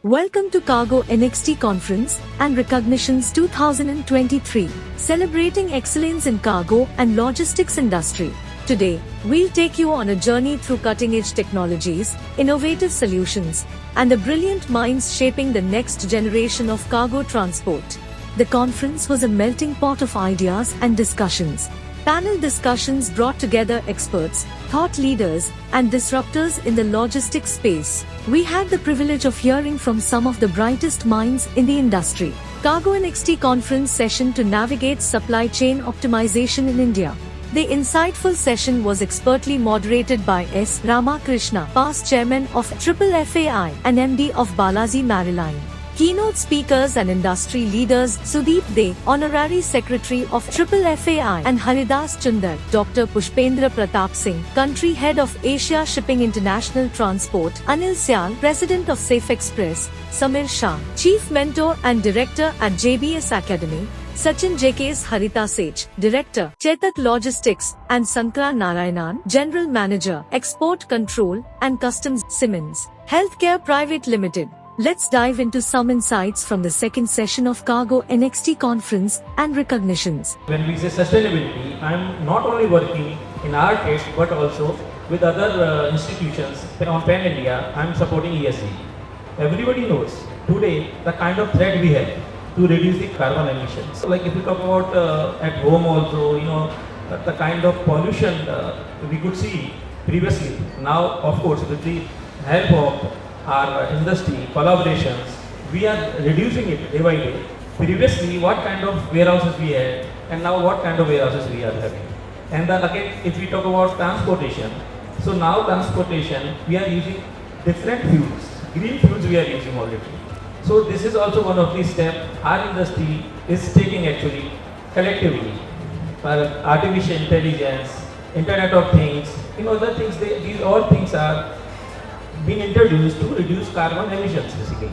Welcome to CargoNXT Conference and Recognitions 2023, celebrating excellence in cargo and logistics industry. Today, we'll take you on a journey through cutting-edge technologies, innovative solutions, and the brilliant minds shaping the next generation of cargo transport. The conference was a melting pot of ideas and discussions. Panel discussions brought together experts, thought leaders, and disruptors in the logistics space. We had the privilege of hearing from some of the brightest minds in the industry. CargoNXT Conference Session to navigate supply chain optimization in India. The insightful session was expertly moderated by S. Ramakrishna, past chairman of FAI and MD of Balaji Maritime. Keynote speakers and industry leaders Sudeep De, Honorary Secretary of FAI, and Haridas Chundar, Dr. Pushpendra Pratap Singh, Country Head of Asia Shipping International Transport, Anil Syal, President of Safe Express, Samir Shah, Chief Mentor and Director at JBS Academy, Sachin JK's Harita Sage, Director, Chetak Logistics, and Sankara Narayanan, General Manager, Export Control and Customs, Siemens Healthcare Private Limited. Let's dive into some insights from the second session of CargoNXT Conference and Recognitions. When we say sustainability, I'm not only working in our case but also with other institutions on Pan India. I'm supporting ESG. Everybody knows today the kind of threat we have to reduce the carbon emissions. So like if we talk about at home also, the kind of pollution we could see previously. Now, of course, with the help of our industry collaborations, we are reducing it day by day. Previously, what kind of warehouses we had, and now what kind of warehouses we are having. And then again, if we talk about transportation, so now transportation, we are using different fuels. Green fuels we are using already. So this is also one of the steps our industry is taking actually collectively. Artificial intelligence, Internet of Things, other things, these all things are been introduced to reduce carbon emissions basically.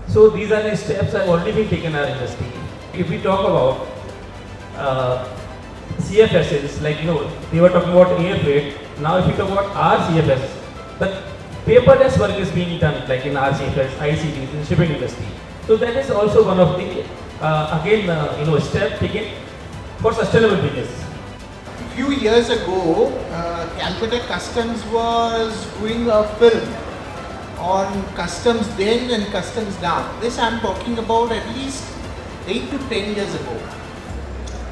So these are the steps that have already been taken in our industry. If we talk about CFSs, they were talking about air freight. Now if we talk about our CFS, the paperless work is being done like in our CFS, ICDs, in shipping industry. So that is also one of the steps taken for sustainable business. A few years ago, Calcutta Customs was doing a film on customs then and customs now. This I'm talking about at least 8 to 10 years ago.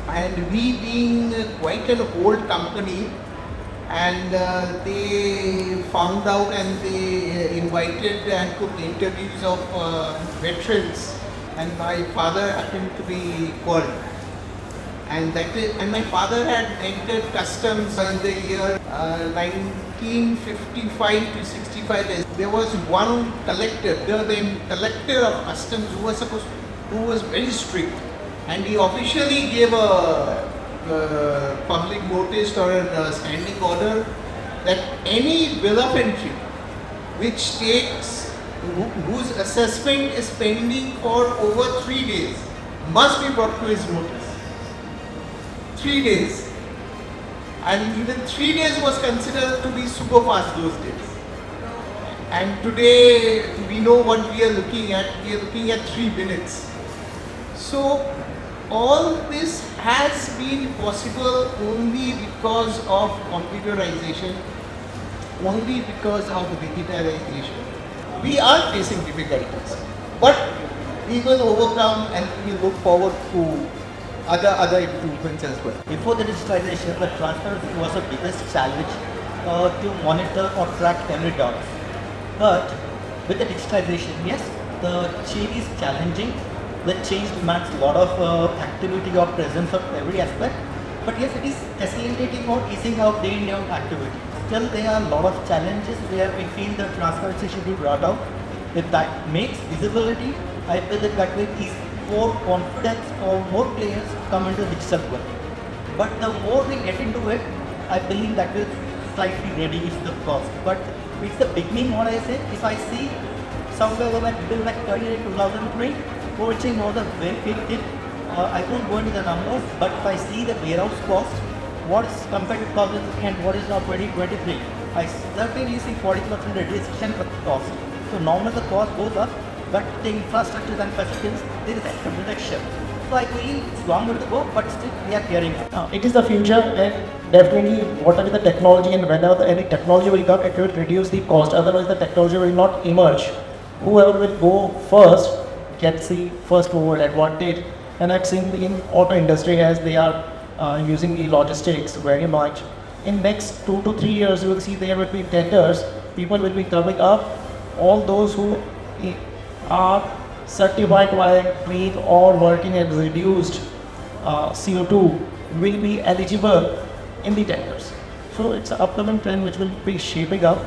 And we being quite an old company, and they found out and they invited and took interviews of veterans, and my father happened to be called. And my father had entered customs in the year 1955 to 65. There was one collector, the collector of customs, who was very strict, and he officially gave a public notice or a standing order that any bill of entry which takes whose assessment is pending for over 3 days must be brought to his notice. 3 days, and even 3 days was considered to be super fast those days. And today we know what we are looking at. We are looking at 3 minutes. So all this has been possible only because of computerization, only because of digitalization. We are facing difficulties, but we will overcome and we look forward to other improvements as well. Before the digitalization, the transparency was the biggest challenge to monitor or track every dot. But with the digitalization, yes, the change is challenging. The change demands a lot of activity or presence of every aspect. But yes, it is facilitating or easing out day in day out activity. Still, there are a lot of challenges where we feel the transparency should be brought out. If that makes visibility, I feel that way is more confidence or more players come into the digital world. But the more we get into it, I believe that will slightly reduce the cost. But it's the beginning, what I say. If I see somewhere where people like 2003, coaching or the way it, I won't go into the numbers, but if I see the warehouse cost, what is compared to 2003 and what is now 2023, I certainly see 40% reduction for the cost. So normally the cost goes up, but the infrastructure and facilities, there is a reduction. So I believe it's longer to go, but still we are gearing up. It is the future, and definitely whatever the technology and whenever any technology will come, it will reduce the cost. Otherwise, the technology will not emerge. Whoever will go first gets the first mover advantage. And I've seen in auto industry as they are using the logistics very much. In next 2 to 3 years, you will see there will be tenders. People will be coming up. All those who are certified by green or working at reduced CO2 will be eligible in the tenders. So it's an upcoming trend which will be shaping up,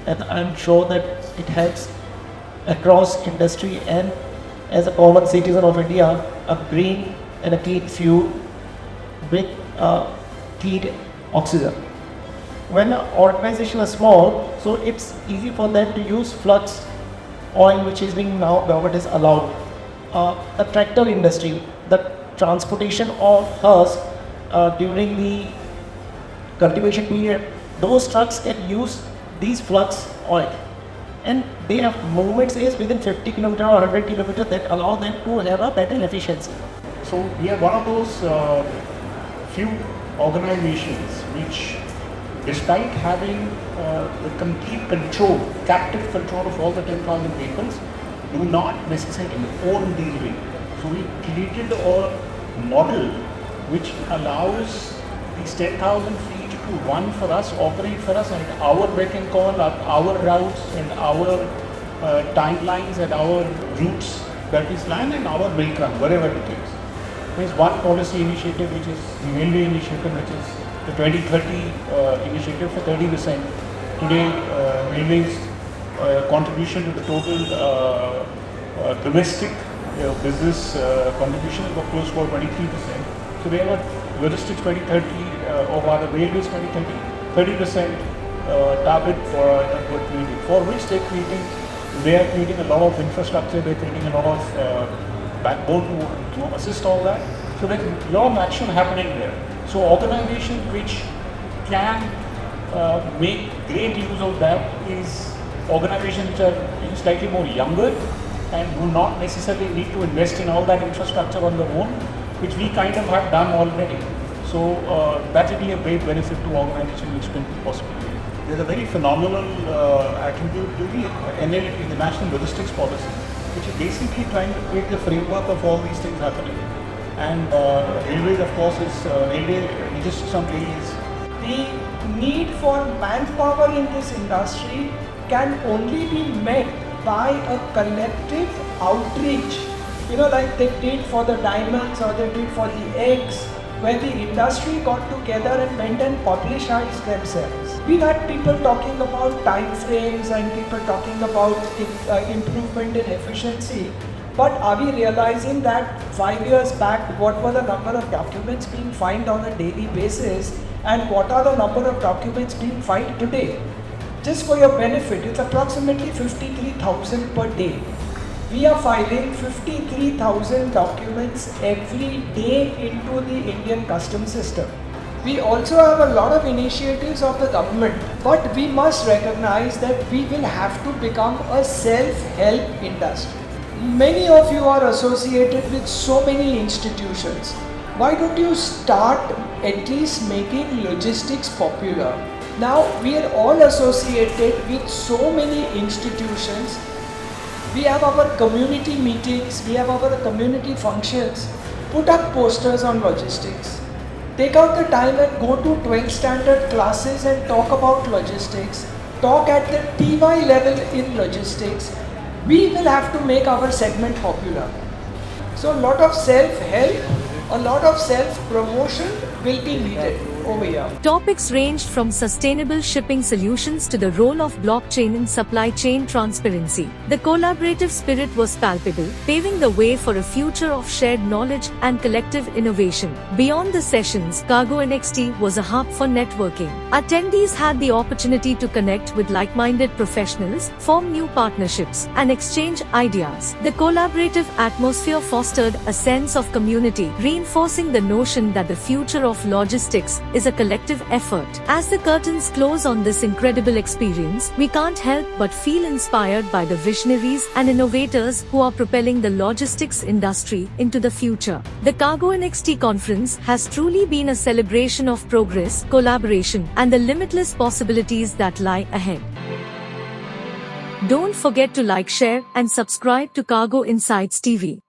and I'm sure that it helps across industry and as a common citizen of India, a green and a clean fuel with clean oxygen. When an organization is small, so it's easy for them to use flux oil, which is being now government is allowed. The tractor industry, the transportation of us during the cultivation period, those trucks can use these flux oil, and they have movement is within 50 km or 100 km that allow them to have a better efficiency. So we are one of those few organizations which, despite having the complete control, captive control of all the 10,000 vehicles, do not necessarily own these vehicles. So we created a model which allows these 10,000 feet to run for us, operate for us, and our beck and call, our routes and our timelines and our routes that we plan and our milk run, wherever it is. There's one policy initiative which is the railway initiative, which is the 2030 initiative for 30%. Today, railways contribution to the total domestic business contribution is close to 23%. So they have a logistics 2030 or rather railways 2030, 30% target for which they are creating a lot of infrastructure, they're creating a lot of backbone to assist all that. So there's a lot of action happening there. So organizations which can make great use of that is organizations which are slightly more younger and do not necessarily need to invest in all that infrastructure on their own, which we kind of have done already. So that will be a great benefit to organizations which can be possible. There's a very phenomenal attribute to the NLP, the National Logistics Policy, which is basically trying to create the framework of all these things happening. And railways, of course, is railway logistics on railways. The need for manpower in this industry can only be met by a collective outreach. You know, like they did for the diamonds or they did for the eggs, where the industry got together and went and publicized themselves. We've had people talking about time frames and people talking about improvement in efficiency. But are we realizing that 5 years back, what were the number of documents being filed on a daily basis and what are the number of documents being filed today? Just for your benefit, it's approximately 53,000 per day. We are filing 53,000 documents every day into the Indian customs system. We also have a lot of initiatives of the government, but we must recognize that we will have to become a self-help industry. Many of you are associated with so many institutions. Why don't you start at least making logistics popular? Now we are all associated with so many institutions. We have our community meetings, we have our community functions. Put up posters on logistics. Take out the time and go to 12th standard classes and talk about logistics. Talk at the TY level in logistics. We will have to make our segment popular. So a lot of self-help, a lot of self-promotion will be needed over here. Topics ranged from sustainable shipping solutions to the role of blockchain in supply chain transparency. The collaborative spirit was palpable, paving the way for a future of shared knowledge and collective innovation. Beyond the sessions, CargoNXT was a hub for networking. Attendees had the opportunity to connect with like-minded professionals, form new partnerships, and exchange ideas. The collaborative atmosphere fostered a sense of community, reinforcing the notion that the future of logistics is a collective effort. As the curtains close on this incredible experience, we can't help but feel inspired by the visionaries and innovators who are propelling the logistics industry into the future. The CargoNXT conference has truly been a celebration of progress, collaboration, and the limitless possibilities that lie ahead. Don't forget to like, share, and subscribe to Cargo Insights TV.